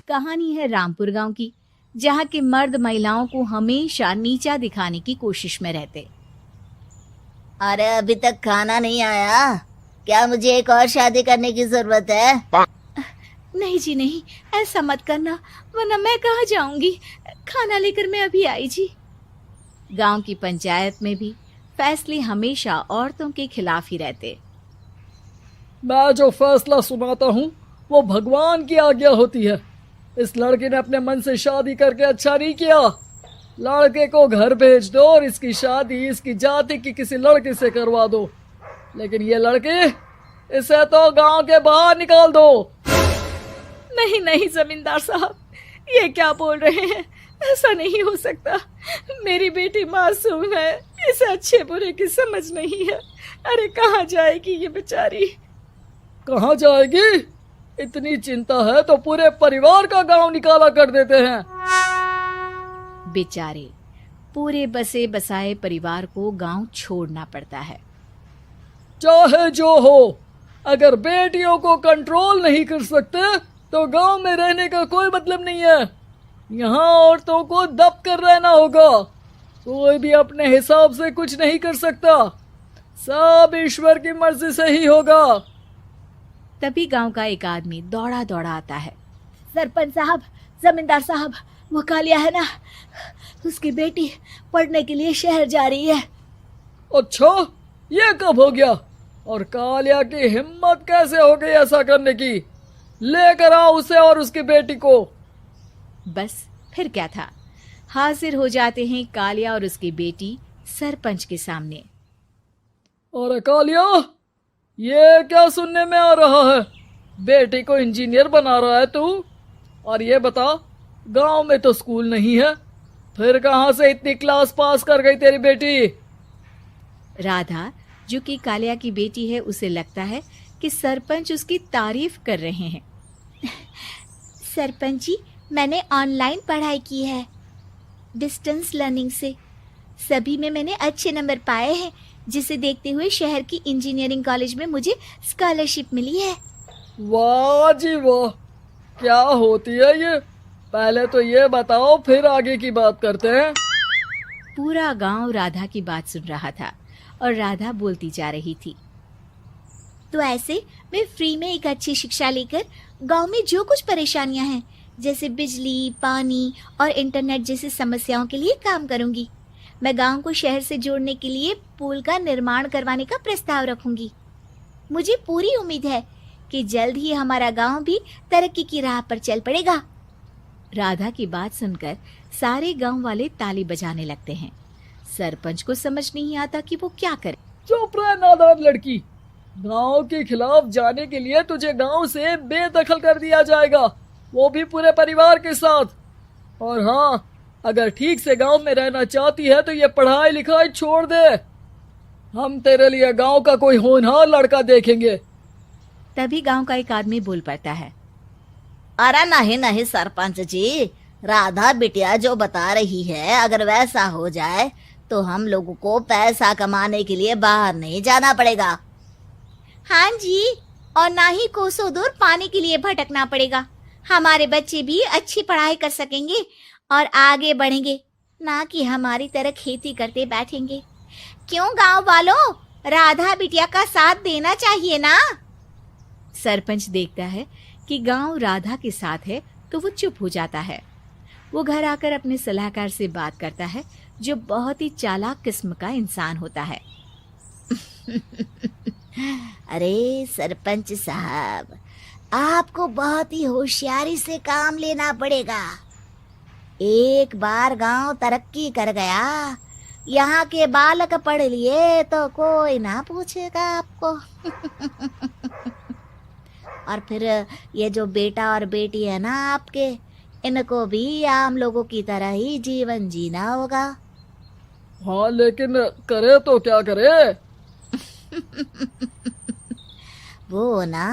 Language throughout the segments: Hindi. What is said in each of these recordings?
कहानी है रामपुर गांव की, जहां के मर्द महिलाओं को हमेशा नीचा दिखाने की कोशिश में रहते। अरे अभी तक खाना नहीं आया, क्या मुझे एक और शादी करने की जरूरत है? नहीं जी नहीं, ऐसा मत करना, वरना मैं कहाँ जाऊंगी। खाना लेकर मैं अभी आई जी। गांव की पंचायत में भी फैसले हमेशा औरतों के खिलाफ ही रहते। मैं जो फैसला सुनाता हूँ वो भगवान की आज्ञा होती है। इस लड़के ने अपने मन से शादी करके अच्छा नहीं किया। लड़के को घर भेज दो और इसकी शादी इसकी जाति की किसी लड़के से करवा दो, लेकिन ये लड़की, इसे तो गांव के बाहर निकाल दो। नहीं नहीं जमींदार साहब, ये क्या बोल रहे हैं? ऐसा नहीं हो सकता। मेरी बेटी मासूम है, इसे अच्छे बुरे की समझ नहीं है। अरे कहाँ जाएगी ये बेचारी? कहाँ जाएगी? इतनी चिंता है तो पूरे परिवार का गांव निकाला कर देते हैं। बेचारे पूरे बसे बसाए परिवार को गांव छोड़ना पड़ता है। चाहे जो हो, अगर बेटियों को कंट्रोल नहीं कर सकते तो गांव में रहने का कोई मतलब नहीं है। यहाँ औरतों को दब कर रहना होगा। कोई भी अपने हिसाब से कुछ नहीं कर सकता, सब ईश्वर की मर्जी से ही होगा। तभी गांव का एक आदमी दौड़ा दौड़ा आता है। सरपंच साहब, जमींदार साहब, वो कालिया है ना, उसकी बेटी पढ़ने के लिए शहर जा रही है। अच्छा, ये कब हो गया? और कालिया की हिम्मत कैसे हो गई ऐसा करने की? लेकर आओ उसे और उसकी बेटी को। बस फिर क्या था, हाजिर हो जाते हैं कालिया और उसकी बेटी सरपंच के सामने। और कालिया, ये क्या सुनने में आ रहा है? बेटी को इंजीनियर बना रहा है तू? और ये बता, गांव में तो स्कूल नहीं है, फिर कहां से इतनी क्लास पास कर गई तेरी बेटी? राधा, जो कि कालिया की बेटी है, उसे लगता है कि सरपंच उसकी तारीफ कर रहे हैं। सरपंच जी, मैंने ऑनलाइन पढ़ाई की है, डिस्टेंस लर्निंग से। सभी में मैंने अच्छे नंबर पाए हैं, जिसे देखते हुए शहर की इंजीनियरिंग कॉलेज में मुझे स्कॉलरशिप मिली है। वाह जी वाह, क्या होती है ये? पहले तो ये बताओ, फिर आगे की बात करते हैं। पूरा गांव राधा की बात सुन रहा था और राधा बोलती जा रही थी। तो ऐसे मैं फ्री में एक अच्छी शिक्षा लेकर गांव में जो कुछ परेशानियां हैं, जैसे बिजली, पानी और इंटरनेट जैसी समस्याओं के लिए काम करूंगी। मैं गांव को शहर से जोड़ने के लिए पुल का निर्माण करवाने का प्रस्ताव रखूंगी। मुझे पूरी उम्मीद है कि जल्द ही हमारा गांव भी तरक्की की राह पर चल पड़ेगा। राधा की बात सुनकर सारे गांव वाले ताली बजाने लगते हैं। सरपंच को समझ नहीं आता कि वो क्या करे। चुप रह नादान लड़की, गांव के खिलाफ जाने के लिए तुझे गांव से बेदखल कर दिया जाएगा, वो भी पूरे परिवार के साथ। और हाँ, अगर ठीक से गांव में रहना चाहती है तो ये पढ़ाई लिखाई छोड़ दे। हम तेरे लिए गांव का कोई होनहार लड़का देखेंगे। तभी गांव का एक आदमी बोल पड़ता है। अरे नहीं नहीं सरपंच जी, राधा बिटिया जो बता रही है, अगर वैसा हो जाए तो हम लोगों को पैसा कमाने के लिए बाहर नहीं जाना पड़ेगा। हाँ जी, और ना ही कोसों दूर पानी के लिए भटकना पड़ेगा। हमारे बच्चे भी अच्छी पढ़ाई कर सकेंगे और आगे बढ़ेंगे, ना कि हमारी तरह खेती करते बैठेंगे। क्यों गांव वालों, राधा बिटिया का साथ देना चाहिए ना। सरपंच देखता है कि गांव राधा के साथ है तो वो चुप हो जाता है। वो घर आकर अपने सलाहकार से बात करता है, जो बहुत ही चालाक किस्म का इंसान होता है। अरे सरपंच साहब, आपको बहुत ही होशियारी से काम लेना पड़ेगा। एक बार गांव तरक्की कर गया, यहाँ के बालक पढ़ लिए तो कोई ना पूछेगा आपको। और फिर ये जो बेटा और बेटी है ना आपके, इनको भी आम लोगों की तरह ही जीवन जीना होगा। हाँ, लेकिन करे तो क्या करे? वो ना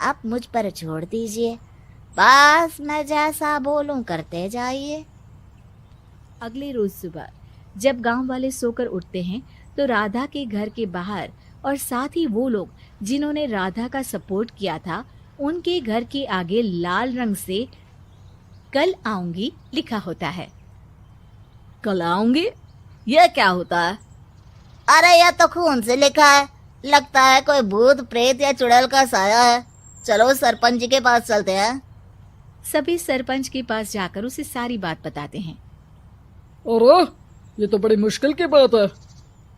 आप मुझ पर छोड़ दीजिए, बस मैं जैसा बोलूं करते जाइए। अगले रोज सुबह जब गांव वाले सोकर उठते हैं तो राधा के घर के बाहर और साथ ही वो लोग जिन्होंने राधा का सपोर्ट किया था, उनके घर के आगे लाल रंग से कल आऊंगी लिखा होता है। कल आऊंगी, यह क्या होता है? अरे यह तो खून से लिखा है, लगता है कोई भूत प्रेत या चुड़ैल का साया है। चलो सरपंच जी के पास चलते हैं। सभी सरपंच के पास जाकर उसे सारी बात बताते हैं। अरे ये तो बड़ी मुश्किल की बात है।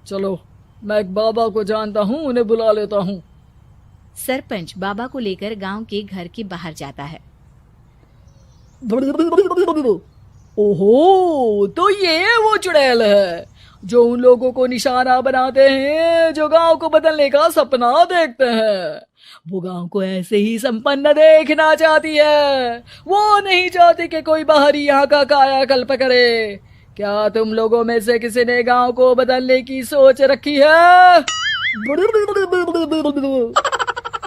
चलो मैं एक बाबा को जानता हूँ, उन्हें बुला लेता हूँ। सरपंच बाबा को लेकर गांव के घर के बाहर जाता है। ओहो, तो ये वो चुड़ैल है जो उन लोगों को निशाना बनाते हैं जो गांव को बदलने का सपना देखते हैं। वो गांव को ऐसे ही संपन्न देखना चाहती है। वो नहीं चाहती कि कोई बाहरी यहाँ का कायाकल्प करे। क्या तुम लोगों में से किसी ने गांव को बदलने की सोच रखी है?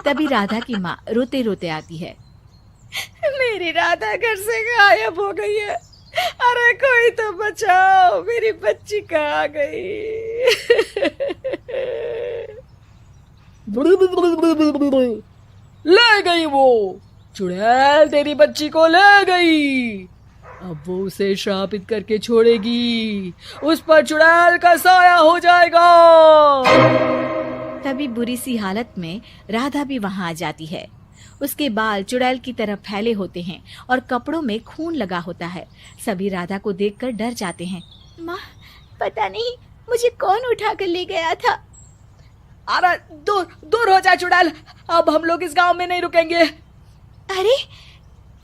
तभी राधा की माँ रोते रोते आती है। मेरी राधा घर से गायब हो गई है। अरे कोई तो बचाओ, मेरी बच्ची कहाँ गई? ले गई वो चुड़ैल, तेरी बच्ची को ले गई। अब वो उसे श्रापित करके छोड़ेगी, उस पर चुड़ैल का साया हो जाएगा। तभी बुरी सी हालत में राधा भी वहां आ जाती है। उसके बाल चुड़ैल की तरह फैले होते हैं और कपड़ों में खून लगा होता है। सभी राधा को देखकर डर जाते हैं। माँ, पता नहीं मुझे कौन उठा कर ले गया था। अरे दूर दूर हो जा चुड़ैल, अब हम लोग इस गांव में नहीं रुकेंगे। अरे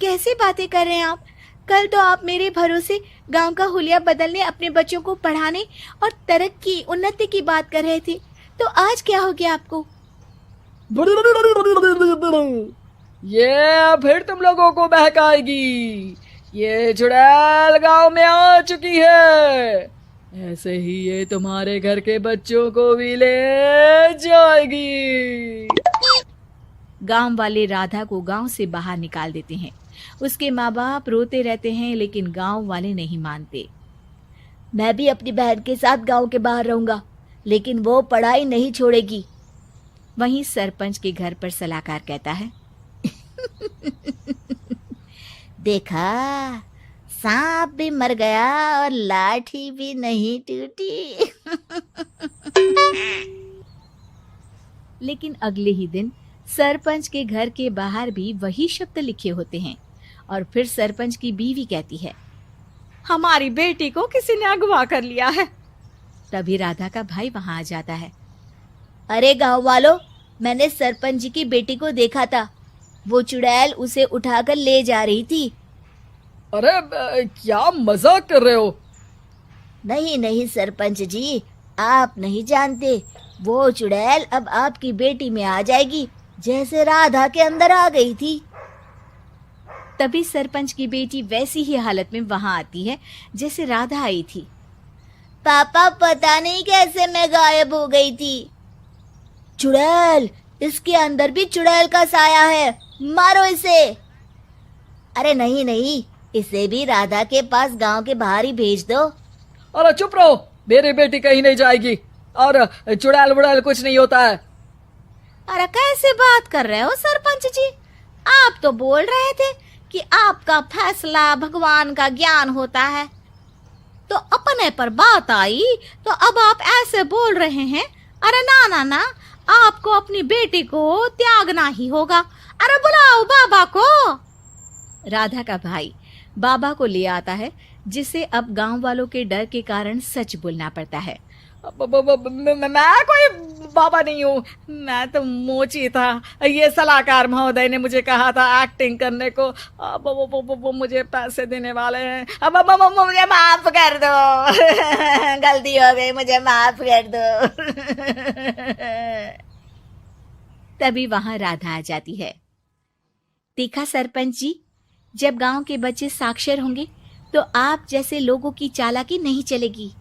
कैसी बातें कर रहे हैं आप? कल तो आप मेरे भरोसे गांव का हुलिया बदलने, अपने बच्चों को पढ़ाने और तरक्की उन्नति की बात कर रहे थे, तो आज क्या हो गया आपको? ये फिर तुम लोगों को बहकाएगी। ये चुड़ैल गांव में आ चुकी है, ऐसे ही ये तुम्हारे घर के बच्चों को भी ले जाएगी। गांव वाले राधा को गांव से बाहर निकाल देते हैं। उसके माँ बाप रोते रहते हैं, लेकिन गांव वाले नहीं मानते। मैं भी अपनी बहन के साथ गांव के बाहर रहूंगा, लेकिन वो पढ़ाई नहीं छोड़ेगी। वहीं सरपंच के घर पर सलाहकार कहता है। देखा, सांप भी मर गया और लाठी भी नहीं टूटी। लेकिन अगले ही दिन सरपंच के घर के बाहर भी वही शब्द लिखे होते हैं। और फिर सरपंच की बीवी कहती है, हमारी बेटी को किसी ने अगवा कर लिया है। तभी राधा का भाई वहां आ जाता है। अरे गांव वालों, मैंने सरपंच जी की बेटी को देखा था। वो चुड़ैल उसे उठाकर ले जा रही थी। अरे क्या मजाक कर रहे हो? नहीं नहीं सरपंच जी, आप नहीं जानते। वो चुड़ैल अब आपकी बेटी में आ जाएगी, जैसे राधा के अंदर आ गई थी। तभी सरपंच की बेटी वैसी ही हालत में वहां आती है जैसे राधा आई थी। पापा, पता नहीं कैसे मैं गायब हो गई थी। चुड़ैल, इसके अंदर भी चुड़ैल का साया है, मारो इसे। अरे नहीं नहीं, इसे भी राधा के पास गांव के बाहर ही भेज दो। अरे चुप रहो, मेरी बेटी कहीं नहीं जाएगी और चुड़ैल वुड़ैल कुछ नहीं होता है। अरे कैसे बात कर रहे हो सरपंच जी? आप तो बोल रहे थे कि आपका फैसला भगवान का ज्ञान होता है, तो अपने पर बात आई तो अब आप ऐसे बोल रहे हैं। अरे ना ना ना, आपको अपनी बेटी को त्यागना ही होगा। अरे बुलाओ बाबा को। राधा का भाई बाबा को ले आता है, जिसे अब गांव वालों के डर के कारण सच बोलना पड़ता है। मैं कोई बाबा नहीं हूँ, मैं तो मोची था। ये सलाहकार महोदय ने मुझे कहा था एक्टिंग करने को। अब वो मुझे पैसे देने वाले हैं। अब मुझे माफ कर दो। गलती हो गई, मुझे माफ कर दो। तभी वहां राधा आ जाती है। देखा सरपंच जी, जब गांव के बच्चे साक्षर होंगे तो आप जैसे लोगों की चालाकी नहीं चलेगी।